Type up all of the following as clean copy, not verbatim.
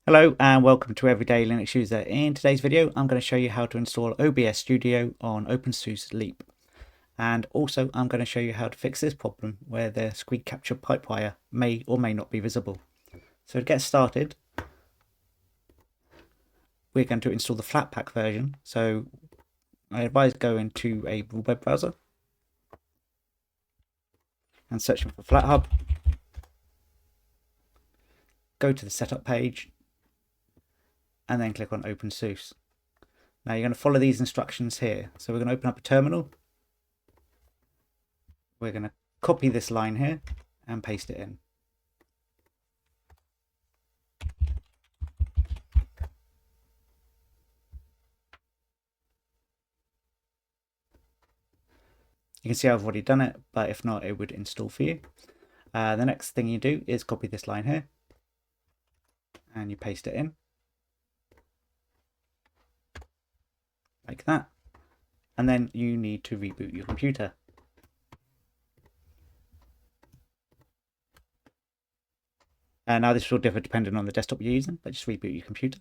Hello and welcome to Everyday Linux User. In today's video I'm going to show you how to install OBS Studio on OpenSUSE Leap, and also I'm going to show you how to fix this problem where the screen capture pipewire may or may not be visible. So to get started we're going to install the Flatpak version, so I advise going to a web browser and searching for FlatHub. Go to the setup page and then click on OpenSUSE. Now you're going to follow these instructions here. So we're going to open up a terminal. We're going to copy this line here and paste it in. You can see I've already done it, but if not, it would install for you. The next thing you do is copy this line here and you paste it in. Like that, and then you need to reboot your computer. Now this will differ depending on the desktop you're using, but just reboot your computer.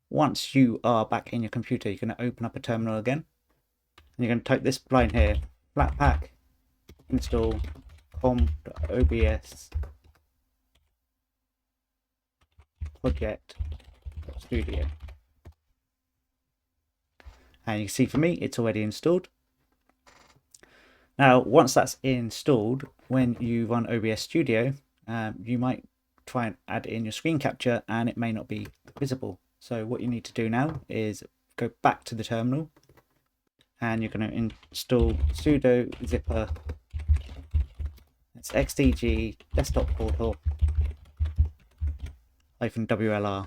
Once you are back in your computer, you're going to open up a terminal again, and you're going to type this line here: flatpak install com.obs project.studio. And you can see for me it's already installed. Now once that's installed, when you run OBS Studio, you might try and add in your screen capture and it may not be visible. So what you need to do now is go back to the terminal and you're going to install sudo zipper, it's xdg desktop portal -wlr.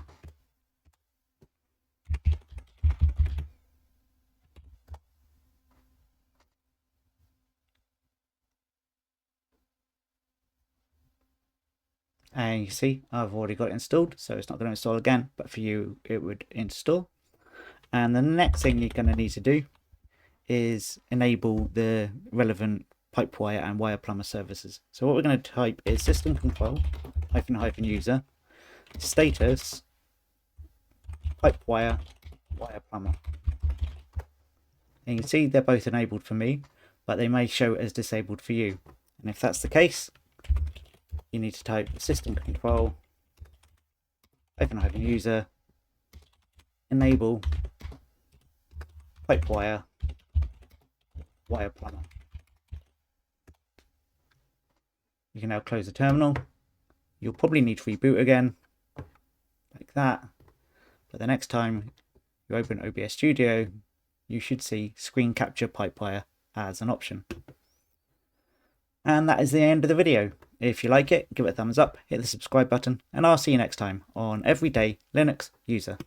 And you see I've already got it installed, so it's not going to install again, but for you it would install. And the next thing you're going to need to do is enable the relevant pipewire and wire plumber services. So what we're going to type is system control -user status pipewire wire plumber. And you can see they're both enabled for me, but they may show as disabled for you. And if that's the case, you need to type system control -user enable pipewire wire plumber. You can now close the terminal. You'll probably need to reboot again like that, but the next time you open OBS Studio you should see screen capture pipewire as an option. And that is the end of the video. If you like it, give it a thumbs up, hit the subscribe button, and I'll see you next time on Everyday Linux User.